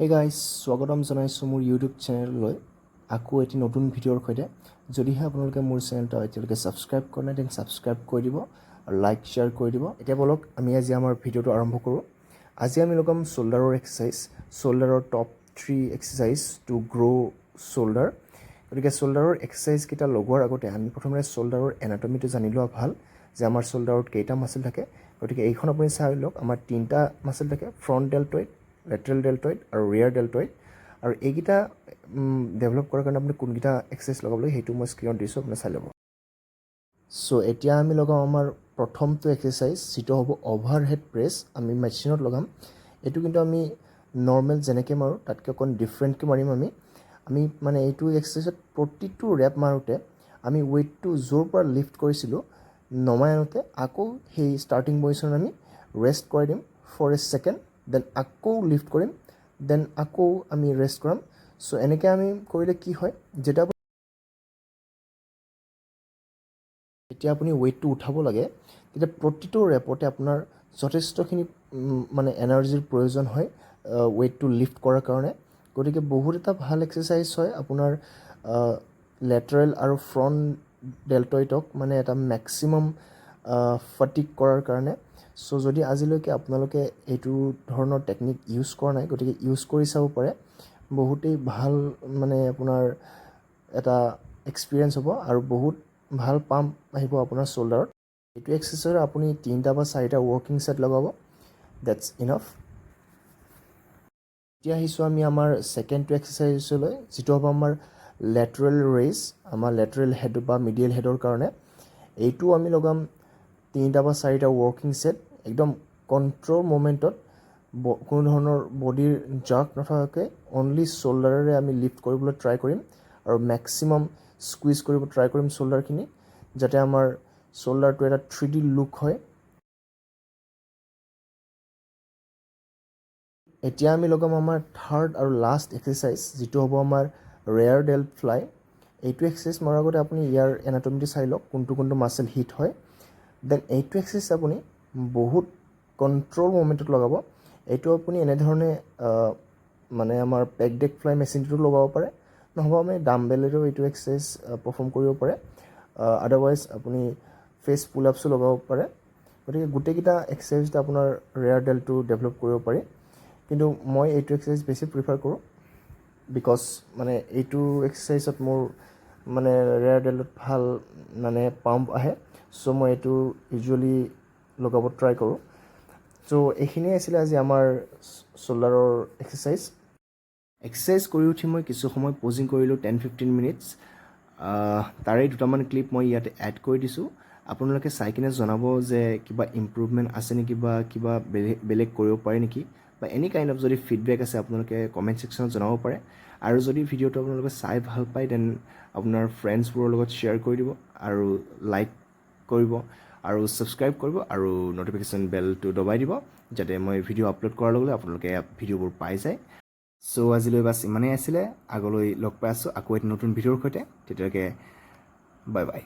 Hey guys, স্বাগতম জনাইছো মোৰ ইউটিউব চেনেললৈ আকৌ এটি নতুন ভিডিঅ'ৰ সৈতে যদিহে আপোনালোকে মোৰ চেনেলটো এতিয়ালৈকে সাবস্ক্ৰাইব কৰা নাই তেন সাবস্ক্ৰাইব কৰি দিব আৰু লাইক শেয়াৰ কৰি দিব এতিয়া বলক আমি আজি আমাৰ ভিডিঅ'টো আৰম্ভ কৰোঁ আজি আমি লগাম শোল্ডাৰৰ এক্সাৰসাইজ শোল্ডাৰৰ top 3 exercise to grow shoulder গতিকে শোল্ডাৰৰ এক্সাৰসাইজ কেইটা লগোৱাৰ আগতে আমি প্ৰথমে শোল্ডাৰৰ এনাটমিটো জানি লোৱা ভাল যে আমাৰ শোল্ডাৰত কেইটা মাসল থাকে গতিকে এইখন আপুনি চাই লওক আমাৰ তিনিটা মাসল থাকে ফ্ৰণ্ট ডেল্টয়েড lateral deltoid আৰু rear deltoid আৰু এইগিটা ডেভেলপ কৰাৰ কাৰণে আপুনি কোনগিটা এক্সাৰসাইজ লগাব লাগে হেতু মই স্ক্ৰীনত দিছো আপুনি চাই ল'ব সো এতিয়া আমি লগাম আমাৰ প্ৰথমটো এক্সাৰসাইজ যেটো হ'ব ওভাৰহেড প্ৰেছ আমি মেচিনত লগাম এটো কিন্তু আমি নৰ্মেল যেনেকৈ মাৰো তাতকৈ অকণ ডিফাৰেণ্টকৈ মাৰিম আমি মানে এইটো এক্সাৰসাইজত প্ৰতিটো ৰেপ মাৰোতে আমি ওয়েটটো জোৰ পৰা লিফট কৰিছিলো নমাই আনোতে আকৌ সেই ষ্টাৰ্টিং পজিচন আমি ৰেষ্ট কৰি দিম ফৰ এ সেকেন্ড দেন আকৌ লিফট কৰিম দেন আকৌ আমি ৰেষ্ট কৰাম সো এনেকৈ আমি কৰিলে কি হয় যেটা এতিয়া আপুনি ওয়েটটো উঠাব লাগে তেতিয়া প্ৰতিটো ৰেপতে আপোনাৰ যথেষ্টখিনি মানে এনাৰ্জিৰ প্ৰয়োজন হয় ওয়েটটো লিফট কৰাৰ কাৰণে গতিকে বহুত এটা ভাল এক্সাৰসাইজ হয় আপোনাৰ লেটাৰেল আৰু ফ্ৰণ্ট ডেল্টয়েডক মানে এটা ম্যাক্সিমাম ফাটিক কৰাৰ কাৰণে সো যদি আজিলৈকে আপোনালোকে এইটো ধৰণৰ টেকনিক ইউজ কৰা নাই গতিকে ইউজ কৰি চাব পাৰে বহুতেই ভাল মানে আপোনাৰ এটা এক্সপেৰিয়েন্স হ'ব আৰু বহুত ভাল পাম্প আহিব আপোনাৰ শোল্ডাৰত এইটো এক্সাৰসাইজৰ আপুনি 3টা বা 4টা ওয়াৰ্কিং সেট লগাব দ্যাটস ইনাফ এতিয়া আহিছো আমি আমাৰ সেকেন্ডটো এক্সাৰসাইজলৈ যেটো হ'ব আমাৰ লেটাৰেল ৰেইজ আমাৰ লেটাৰেল হেড বা মিডিয়াল হেডৰ কাৰণে এইটো আমি লগাম 3টা বা 4টা ওয়াৰ্কিং সেট একদম কন্ট্ৰোল মোমেন্টত কোনো ধৰণৰ বডিৰ জাৰ্ক নথকাকৈ অনলি শোল্ডাৰেৰে আমি লিফট কৰিবলৈ ট্ৰাই কৰিম আৰু ম্যাক্সিমাম স্কুইজ কৰিব ট্ৰাই কৰিম শোল্ডাৰখিনি যাতে আমাৰ শোল্ডাৰটো এটা 3D লুক হয় এতিয়া আমি লগাম আমাৰ থাৰ্ড আৰু লাষ্ট এক্সাৰসাইজ যেটো হ'ব আমাৰ ৰেয়াৰ ডেল্ট ফ্লাই এইটো এক্সাৰসাইজ মাৰাৰ আগতে আপুনি ইয়াৰ এনাটমিটো চাই লওক কোনটো মাসল হিট হয় দেন এইটো এক্সাৰসাইজ আপুনি বহুত কন্ট্ৰোল মোমেন্টত লগাব এইটো আপুনি এনে ধৰণে মানে আমাৰ পেক ডেক ফ্লাই মেচিনটো লগাব পাৰে নহবা আমি ডাম্বেলেৰো এইটো এক্সাৰসাইজ পাৰফৰ্ম কৰিব পাৰে আদাৰৱাইজ আপুনি ফেস পুল আপসও লগাব পাৰে গতিকে গোটেইকিটা এক্সাৰসাইজটা আপোনাৰ ৰেয়াৰ ডেল্টটো ডেভেলপ কৰিব পাৰি কিন্তু মই এইটো এক্সাৰসাইজ বেছি প্ৰিফাৰ কৰোঁ বিকজ মানে এইটো এক্সাৰসাইজত মোৰ মানে ৰেয়াৰ ডেল্টত ভাল মানে পাম্প আহে সো মই এইটো ইউজুৱেলি লগাব ট্ৰাই কৰোঁ সো এইখিনিয়ে আছিল আজি আমাৰ শোল্ডাৰৰ এক্সাৰসাইজ কৰি উঠি মই কিছু সময় পজিং কৰিলোঁ 10-15 মিনিটছ তাৰে দুটামান ক্লিপ মই ইয়াতে এড কৰি দিছোঁ আপোনালোকে চাই কিনে জনাব যে কিবা ইমপ্ৰুভমেণ্ট আছে নেকি বা কিবা বেলেগ কৰিব পাৰে নেকি বা এনি কাইণ্ড অফ যদি ফিডবেক আছে আপোনালোকে কমেণ্ট ছেকশ্যনত জনাব পাৰে আৰু যদি ভিডিঅ'টো আপোনালোকে চাই ভাল পায় দেন আপোনাৰ ফ্ৰেণ্ডছবোৰৰ লগত শ্বেয়াৰ কৰি দিব আৰু লাইক কৰিব আৰু সাবস্ক্ৰাইব কৰিব আৰু নটিফিকেশ্যন বেলটো দবাই দিব যাতে মই ভিডিঅ' আপলোড কৰাৰ লগে লগে আপোনালোকে ভিডিঅ'বোৰ পাই যায় সো আজিলৈ বাস ইমানেই আছিলে আগলৈ লগ পাই আছোঁ আকৌ এটা নতুন ভিডিঅ'ৰ সৈতে তেতিয়ালৈকে বাই বাই